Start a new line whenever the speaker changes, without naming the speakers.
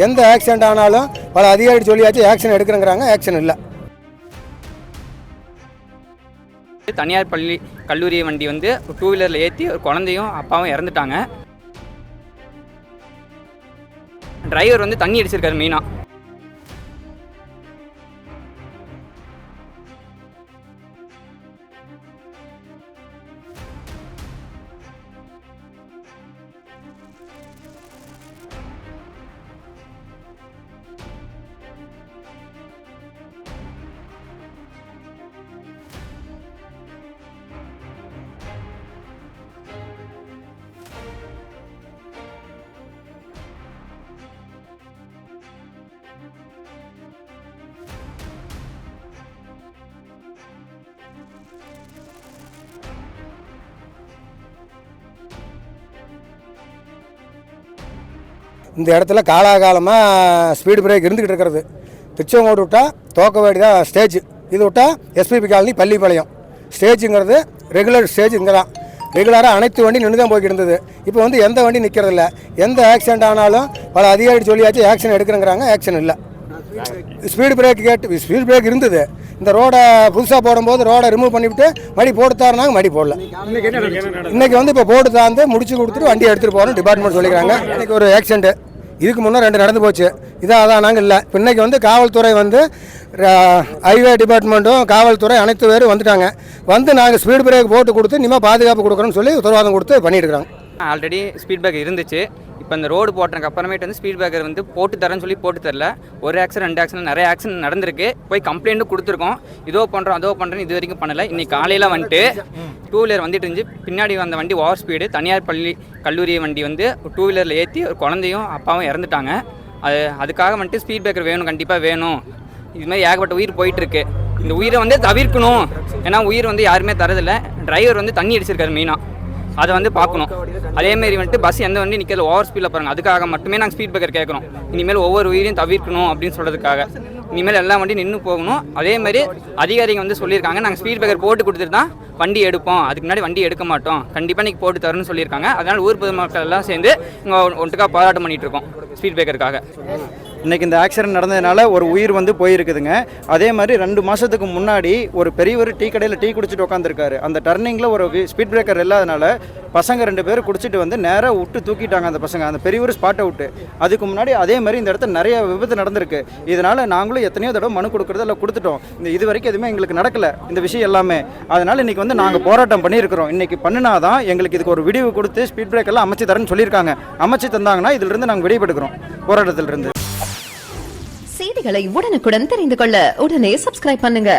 எந்த ஆக்சிடென்ட் ஆனாலும் பல அதிகாரி சொல்லியாச்சு ஆக்ஷன் எடுக்கிறேங்கிறாங்க, ஆக்ஷன் இல்லை.
தனியார் பள்ளி கல்லூரி வண்டி வந்து டூ வீலரில் ஏற்றி ஒரு குழந்தையும் அப்பாவும் இறந்துட்டாங்க. டிரைவர் வந்து தண்ணி அடிச்சிருக்காரு மெயினாக.
இந்த இடத்துல காலாகாலமாக ஸ்பீடு பிரேக் இருந்துக்கிட்டு இருக்கிறது. திருச்செங்கோடு விட்டால் தோக்கவாடி தான் ஸ்டேஜ், இது விட்டால் எஸ்பிபி காலனி பள்ளிப்பாளையம். ஸ்டேஜுங்கிறது ரெகுலர் ஸ்டேஜ் இங்கே தான். ரெகுலராக அனைத்து வண்டி நின்று தான் போய்கிட்டு இருந்தது. இப்போ வந்து எந்த வண்டி நிற்கிறதில்ல. எந்த ஆக்சிடென்ட் ஆனாலும் பல அதிகாரி சொல்லியாச்சு ஆக்ஷன் எடுக்கிறேங்கிறாங்க, ஆக்ஷன் இல்லை. ஸ்பீடு பிரேக் இருந்தது. இந்த ரோடை புதுசாக போடும்போது ரோடை ரிமூவ் பண்ணிவிட்டு மடி போட்டு தாருனாங்க, மடி போடல. இன்றைக்கி வந்து இப்போ போட்டு தாந்து முடிச்சு கொடுத்துட்டு வண்டியை எடுத்துகிட்டு போகணும் டிபார்ட்மெண்ட் சொல்லிக்கிறாங்க. இன்றைக்கி ஒரு ஆக்சிடென்ட்டு, இதுக்கு முன்னே 2 நடந்து போச்சு. இதான் நாங்கள் இல்லை. இப்போ இன்றைக்கி வந்து காவல்துறை வந்து ஹைவே டிபார்ட்மெண்ட்டும் காவல்துறை அனைத்து பேரும் வந்துட்டாங்க. வந்து நாங்கள் ஸ்பீடு பிரேக் போட்டு கொடுத்து இனிமேல் பாதுகாப்பு கொடுக்குறோன்னு சொல்லி உத்தரவாதம் கொடுத்து பண்ணிட்டு இருக்கிறாங்க.
ஆல்ரெடி ஸ்பீட் பிரேக் இருந்துச்சு. இப்போ இந்த ரோடு போட்டதுக்கு அப்புறமேட்டு வந்து ஸ்பீட் பிரேக்கர் வந்து போட்டு தரேன்னு சொல்லி போட்டு தரல. ஒரு ஆக்சிடென்ட் 2 ஆக்சிடென்ட் நிறைய ஆக்சிடென்ட் நடந்திருக்கு. போய் கம்ப்ளைண்ட்டும் கொடுத்துருக்கோம். இதோ பண்ணுறோம் அதோ பண்ணுறேன்னு இது வரைக்கும் பண்ணலை. இன்றைக்கி காலையில் வந்துட்டு டூ வீலர் வந்துட்டு இருந்துச்சு. பின்னாடி வந்த வண்டி ஓவர் ஸ்பீடு தனியார் பள்ளி கல்லூரி வண்டி வந்து டூ வீலரில் ஏற்றி ஒரு குழந்தையும் அப்பாவும் இறந்துட்டாங்க. அதுக்காக வந்துட்டு ஸ்பீட் பிரேக்கர் வேணும், கண்டிப்பாக வேணும். இதுமாதிரி ஏகப்பட்ட உயிர் போயிட்டுருக்கு. இந்த உயிரை வந்து தவிர்க்கணும். ஏன்னா உயிர் வந்து யாருமே தரதில்லை. டிரைவர் வந்து தண்ணி அடிச்சிருக்காரு மெயினாக, அதை வந்து பார்க்கணும். அதேமாரி வந்துட்டு பஸ் எந்த வண்டி நிற்கிறது ஓவர் ஸ்பீடில் பாருங்கள். அதுக்காக மட்டுமே நாங்கள் ஸ்பீட் பிரேக்கர் கேட்குறோம். இனிமேல் ஒவ்வொரு உயிரையும் தவிர்க்கணும் அப்படின்னு சொல்கிறதுக்காக. இனிமேல் எல்லா வண்டியும் நின்று போகணும். அதேமாதிரி அதிகாரிங்க வந்து சொல்லியிருக்காங்க, நாங்கள் ஸ்பீட் பிரேக்கர் போட்டு கொடுத்துட்டு தான் வண்டி எடுப்போம், அதுக்கு முன்னாடி வண்டி எடுக்க மாட்டோம், கண்டிப்பாக இன்றைக்கி போட்டு தரணும்னு சொல்லியிருக்காங்க. அதனால் ஊர் பொதுமக்கள் எல்லாம் சேர்ந்து இங்கே ஒட்டுக்காக போராட்டம் பண்ணிகிட்டு இருக்கோம் ஸ்பீட் பிரேக்கருக்காக.
இன்றைக்கி இந்த ஆக்சிடென்ட் நடந்ததுனால ஒரு உயிர் வந்து போயிருக்குதுங்க. அதே மாதிரி 2 மாதத்துக்கு முன்னாடி ஒரு பெரியவர் டீ கடையில் டீ குடிச்சிட்டு உட்காந்துருக்காரு. அந்த டர்னிங்கில் ஒரு ஸ்பீட் பிரேக்கர் இல்லாதனால பசங்க 2 பேர் குடிச்சிட்டு வந்து நேராக விட்டு தூக்கிட்டாங்க அந்த பசங்க. அந்த பெரியவர் ஸ்பாட்டை விட்டு. அதுக்கு முன்னாடி அதே மாதிரி இந்த இடத்துல நிறைய விபத்து நடந்திருக்கு. இதனால் நாங்களும் எத்தனையோ தடவை மனு கொடுக்குறது எல்லாம் கொடுத்துட்டோம். இது வரைக்கும் எதுவுமே எங்களுக்கு நடக்கலை இந்த விஷயம் எல்லாமே. அதனால் இன்றைக்கி வந்து நாங்கள் போராட்டம் பண்ணியிருக்கிறோம். இன்றைக்கி பண்ணினாதான் எங்களுக்கு இதுக்கு ஒரு விடிவு கொடுத்து ஸ்பீட் பிரேக்கெல்லாம் அமைச்சு தரேன்னு சொல்லியிருக்காங்க. அமைச்சு தந்தாங்கன்னா இதிலிருந்து நாங்கள் விடுபட்டுக்கிறோம் போராட்டத்திலிருந்து.
செய்திகளை உடனுக்குடன் தெரிந்து கொள்ள உடனே சப்ஸ்கிரைப் பண்ணுங்க.